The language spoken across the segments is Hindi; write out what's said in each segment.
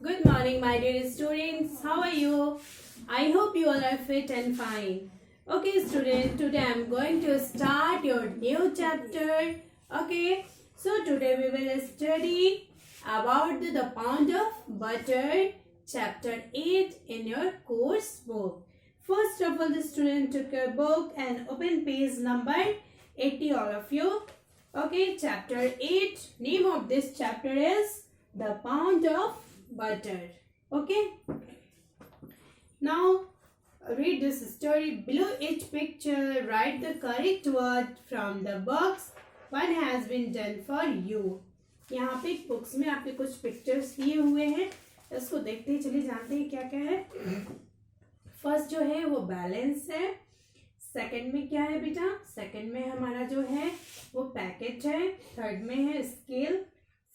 Good morning, my dear students. How are you? I hope you all are fit and fine. Okay, students, today I'm going to start your new chapter. Okay, so today we will study about the pound of butter, chapter 8 in your course book. First of all, the student took your book and open page number 80, all of you. Okay, chapter 8. Name of this chapter is The Pound of Butter. Okay, now read this story. Below each picture, write the correct word from the box. One has been done for you. यहाँ पे बुक्स में आपके कुछ पिक्चर्स दिए हुए हैं, इसको देखते ही चलिए जानते हैं क्या क्या है। फर्स्ट जो है वो बैलेंस है। सेकंड में क्या है बेटा? सेकंड में हमारा जो है वो पैकेट है। थर्ड में है स्केल,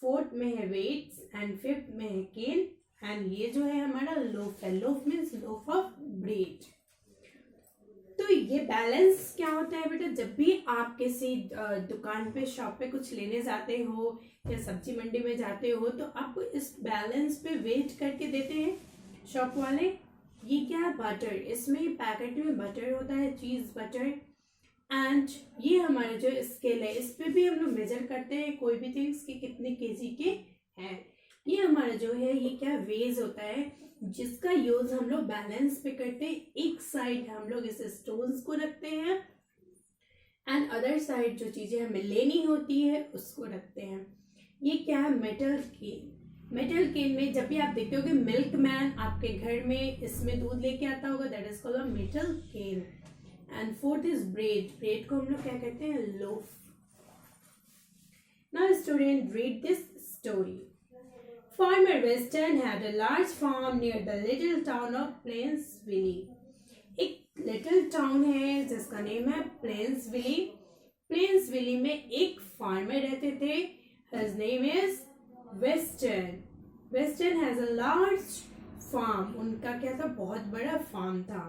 फोर्थ में है वेट्स एंड फिफ्थ में है केन एंड ये जो है हमारा लोफ है। Loaf means loaf of bread. तो ये बैलेंस क्या होता है बेटा? जब भी आप किसी दुकान पे, शॉप पे कुछ लेने जाते हो या सब्जी मंडी में जाते हो तो आपको इस बैलेंस पे वेट करके देते हैं शॉप वाले। ये क्या है? बटर। इसमें पैकेट में बटर होता है, चीज बटर। एंड ये हमारा जो स्केल है, इस पे भी हम लोग मेजर करते हैं कोई भी थिंग्स कि कितने केजी के हैं। ये हमारा जो है ये क्या वेज होता है जिसका यूज हम लोग बैलेंस पे करते हैं। एक साइड हम लोग इस स्टोन्स को रखते हैं एंड अदर साइड जो चीजें हमें लेनी होती है उसको रखते हैं। ये क्या है? मेटल केन। मेटल केन में जब भी आप देखते होगे मिल्क मैन आपके घर में इसमें दूध लेके आता होगा, that is called a metal can. And fourth is bread. Bread को हम लोग क्या कहते हैं? Loaf. Now student read this story. Farmer Weston had a large farm near the little town of Plainsville. एक लिटिल टाउन है जिसका नेम है प्लेन्सविली। प्लेन्सविली में एक फार्मर रहते थे। His name is Weston. Weston has a large farm. उनका क्या था? बहुत बड़ा फार्म था।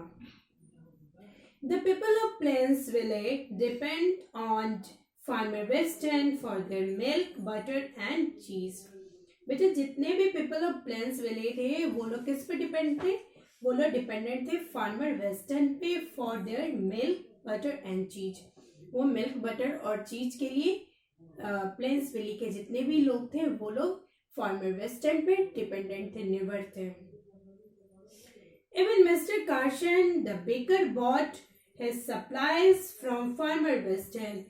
The people of Plainsville depend on Farmer Weston for their milk, butter and cheese. बेटा जितने भी पीपल ऑफ प्लेन्सविले थे वो लोग किस पे डिपेंड थे? वो लोग डिपेंडेंट थे फार्मर वेस्टर्न पे for their milk, butter and चीज। वो मिल्क, बटर और चीज के लिए प्लेन्सविले के जितने भी लोग थे वो लोग फार्मर वेस्टर्न पे डिपेंडेंट थे, निर्भर थे। Even Mr. Carson, the baker, bought his supplies from Farmer Weston.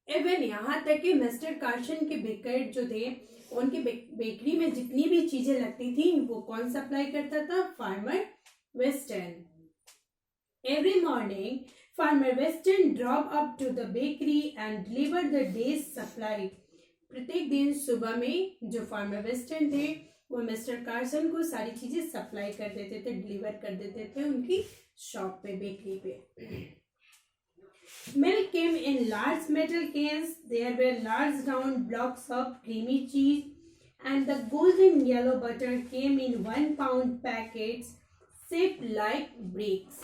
Even यहाँ तक कि मिस्टर कार्सन के बेकर जो थे उनकी बेकरी में जितनी भी चीजें लगती थी वो कौन सप्लाई करता था? Farmer western. Every morning farmer western drop up to the bakery and deliver the day's supply. प्रत्येक दिन सुबह में जो फार्मर वेस्टर्न थे वो मिस्टर कार्सन को सारी चीजें सप्लाई कर देते थे, डिलीवर कर देते थे उनकी शॉप पे, बेकरी पे। Milk came in large metal cans. There were large round blocks of creamy cheese, and the golden yellow butter came in 1 pound packets shaped like bricks.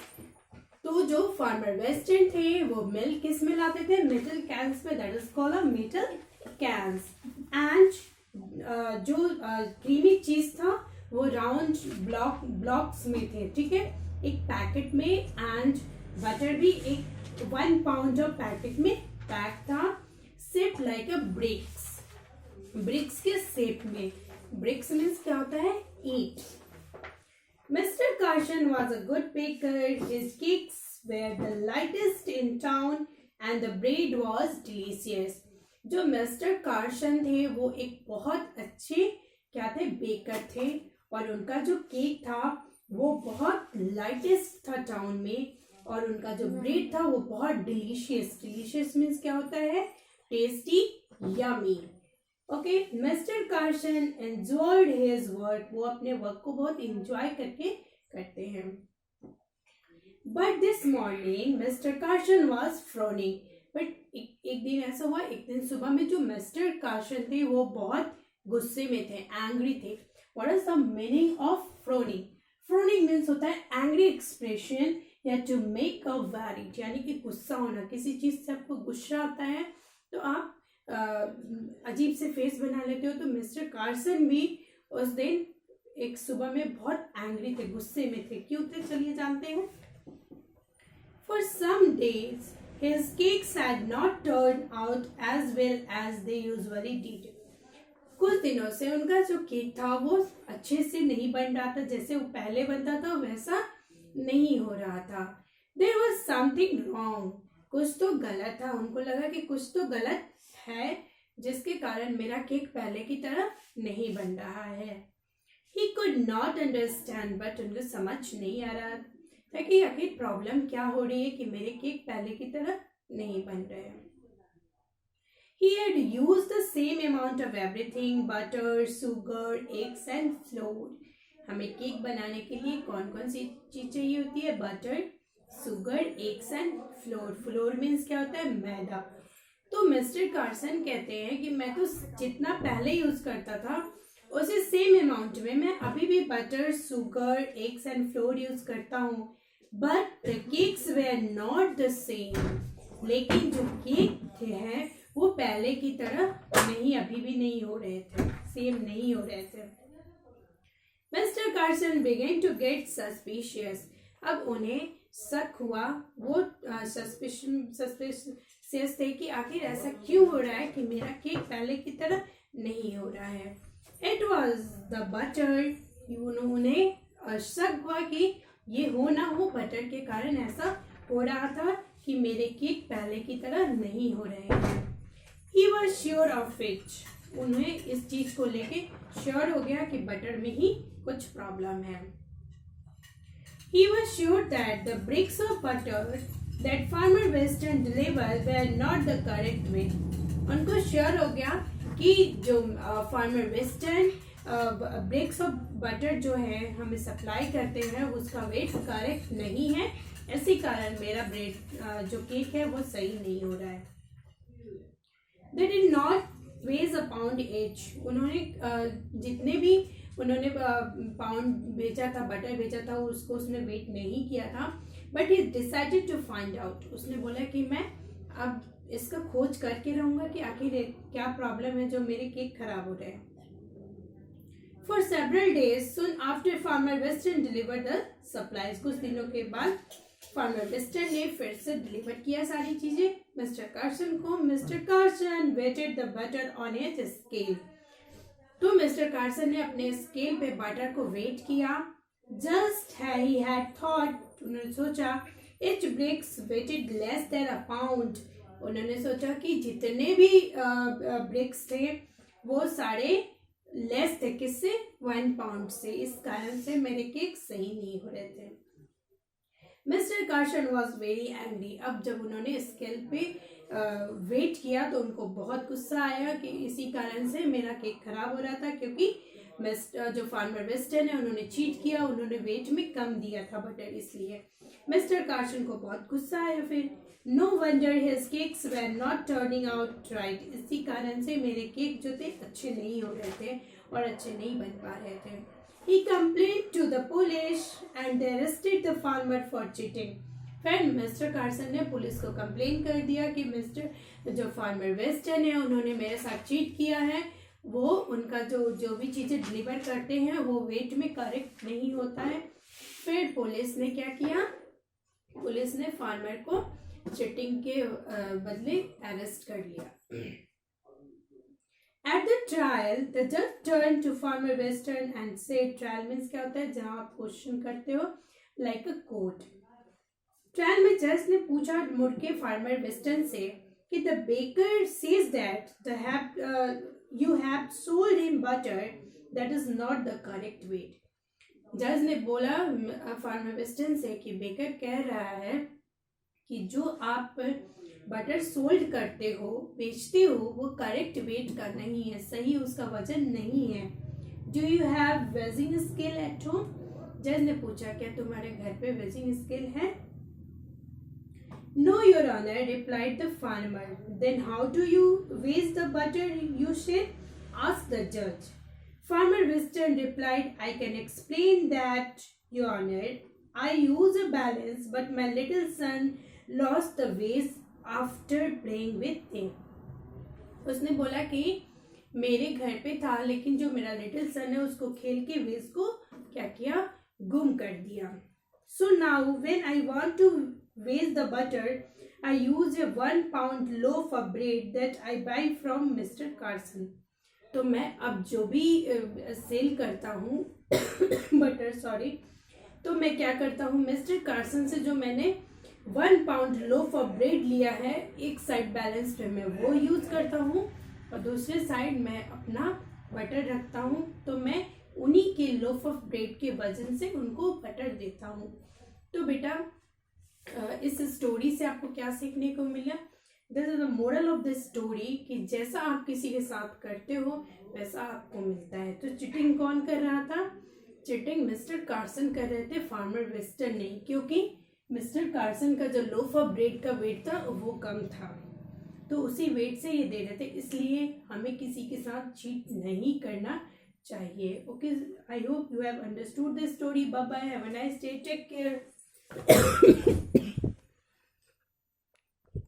तो जो फार्मर वेस्टर्न थे वो मिल्क किस में लाते थे? मेटल कैंस में, that is called a metal cans. And जो क्रीमी चीज था वो राउंड ब्लॉक्स में थे, ठीक है, एक पैकेट में। एंड बटर भी एक 1 पाउंड ऑफ पैकेट में पैक था, shape like a bricks. Bricks के शेप में। ब्रिक्स मीन्स क्या होता है? ईट। Mister Carson was a good baker. His cakes were the lightest in town and the bread was delicious. जो मिस्टर कार्सन थे वो एक बहुत अच्छे क्या थे? बेकर थे। और उनका जो केक था वो बहुत लाइटेस्ट था टाउन में, और उनका जो ब्रेड था वो बहुत डिलीशियस। डिलीशियस मीन्स क्या होता है? Tasty, yummy. Okay, mister Carson enjoyed his work. वो अपने वर्क को बहुत एंजॉय करके करते हैं। But this morning mister Carson was frowning. But एक दिन ऐसा हुआ, एक दिन सुबह में जो मिस्टर कार्सन थे वो बहुत गुस्से में थे, एंग्री थे। What is the meaning of frowning? Frowning means होता है एंग्री एक्सप्रेशन या टू मेक अ वेरिट, यानी कि गुस्सा होना। किसी चीज से आपको गुस्सा आता है तो आप अजीब से फेस बना लेते हो। तो मिस्टर कार्सन भी उस दिन एक सुबह में बहुत एंग्री थे, गुस्से में थे। क्यों थे चलिए जानते हैं। For some days his cakes had not turned out as well as they usually did. कुछ दिनों से उनका जो केक था वो अच्छे से नहीं बन रहा था, जैसे वो पहले बनता था वैसा नहीं हो रहा था। There was something wrong. कुछ तो गलत था। उनको लगा कि कुछ तो गलत है जिसके कारण मेरा केक पहले की तरह नहीं बन रहा है। He could not understand, but उनको समझ नहीं आ रहा था कि आखिर प्रॉब्लम क्या हो रही है कि मेरे केक पहले की तरह नहीं बन रहे हैं। He had used the same amount of everything: butter, sugar, eggs and flour. हमें केक बनाने के लिए कौन कौन सी चीज चाहिए होती है? Butter, sugar, eggs and floor. Floor means क्या होता है? मैदा। तो मिस्टर कार्सन कहते हैं कि मैं तो जितना पहले यूज करता था उसे सेम अमाउंट में मैं अभी भी butter, sugar, eggs and floor use करता हूँ, but the cakes were not the same. लेकिन जो केक थे वो पहले की तरह नहीं, अभी भी नहीं हो रहे थे, सेम नहीं हो रहे थे। Mister Carson began to get suspicious. अब उन्हें शक हुआ, वो सस्पिशियस थे कि आखिर ऐसा क्यों हो रहा है कि मेरा केक पहले की तरह नहीं हो रहा है। It was the butter. उन्हें शक हुआ कि ये हो ना हो बटर के कारण ऐसा हो रहा था कि मेरे केक पहले की तरह नहीं हो रहे हैं। He was sure of it. उन्हें इस चीज को लेके श्योर हो गया कि बटर में ही कुछ प्रॉब्लम है। He was sure that the bricks of butter that Farmer Weston delivered were not the correct way. उनको श्योर हो गया कि जो farmer western bricks of butter जो है हमें सप्लाई करते हैं उसका वेट करेक्ट नहीं है, इसी कारण मेरा ब्रेड जो केक है वो सही नहीं हो रहा है। They did not weigh a pound each. उन्होंने जितने भी उन्होंने पाउंड बेचा था, बटर बेचा था, उसको उसने वेट नहीं किया था, but he decided to find out. उसने बोला कि मैं अब इसका खोज करके रहूंगा कि आखिर क्या प्रॉब्लम है जो मेरे केक खराब हो रहे हैं। For several days soon after Farmer Weston delivered the supplies. कुछ दिनों के बाद फार्मर वेस्टन ने फिर से डिलीवर किया सारी चीजें मिस्टर कार्सन को। Mister Carson weighted the butter on his scale. तो मिस्टर कार्सन ने अपने स्केल पे बटर को वेट किया। जस्ट ही हैड थॉट, उन्होंने सोचा, each bricks weighted less than a pound. उन्होंने सोचा कि जितने भी ब्रिक्स थे वो सारे लेस थे, किससे? 1 पाउंड से। इस कारण से मेरे केक सही नहीं हो रहे थे। Mister Carson was very angry. अब जब उन्होंने स्केल पे वेट किया तो उनको बहुत गुस्सा आया कि इसी कारण से मेरा केक खराब हो रहा था, क्योंकि जो फार्मर वेस्टर्न है उन्होंने चीट किया, उन्होंने वेट में कम दिया था बटर, इसलिए मिस्टर कार्सन को बहुत गुस्सा आया। फिर no wonder his cakes were not turning out right. इसी कारण से मेरे केक जो थे अच्छे नहीं हो रहे थे और अच्छे नहीं बन पा रहे थे। He complained to the police and they arrested the farmer for cheating. फिर मिस्टर कार्सन ने पुलिस को कंप्लेन कर दिया कि मिस्टर जो फार्मर वेस्टर्न है उन्होंने मेरे साथ चीट किया है, वो उनका जो भी चीज़ें डिलीवर करते हैं वो वेट में करेक्ट नहीं होता है। फिर पुलिस ने क्या किया? पुलिस ने फार्मर को चीटिंग के बदले अरेस्ट कर लिया। At the trial, the judge turned to Farmer Weston and said, trial means क्या होता है? जहाँ आप क्वेश्चन करते हो, like a court. ट्रायल में जज ने पूछा मुड़ के फार्मर वेस्टर्न से कि the baker says that you have sold him butter that is not the correct weight. जज ने बोला फार्मर वेस्टर्न से कि बेकर कह रहा है कि जो आप बटर सोल्ड करते हो, बेचते हो, वो करेक्ट वेट का नहीं है, सही उसका वजन नहीं है। Do you have weighing scale at home? जज ने पूछा क्या तुम्हारे घर पे वेजिंग स्केल है? No your honour, replied the farmer. Then how do you weigh the butter you shed? Asked the जज। Farmer western replied, I can explain that your honour, I use a balance but my little son lost the weight after playing with thing. उसने बोला कि मेरे घर पे था, लेकिन जो मेरा लिटिल सन है उसको खेल के वेस्ट को क्या किया, गुम कर दिया. So now when I want to waste the butter, I use a 1 pound loaf of bread that I buy from Mr. Carson. तो मैं अब जो भी सेल करता हूँ बटर, सॉरी, तो मैं क्या करता हूँ, मिस्टर कार्सन से जो मैंने 1 पाउंड लोफ ऑफ ब्रेड लिया है, एक साइड बैलेंस पे मैं वो यूज करता हूँ और दूसरे साइड मैं अपना बटर रखता हूँ. तो मैं उन्हीं के लोफ ऑफ ब्रेड के वजन से उनको बटर देता हूँ. तो बेटा इस स्टोरी से आपको क्या सीखने को मिला? This is the moral of the story कि जैसा आप किसी के साथ करते हो वैसा आपको मिलता है. तो चीटिंग कौन कर रहा था? चीटिंग मिस्टर कार्सन कर रहे थे, फार्मर वेस्टर नहीं, क्योंकि मिस्टर कार्सन का जो लोफ ऑफ ब्रेड का वेट था वो कम था, तो उसी वेट से ये दे रहे थे. इसलिए हमें किसी के साथ चीट नहीं करना चाहिए. Okay, I hope you have understood this story. Bye bye, have a nice day, take care.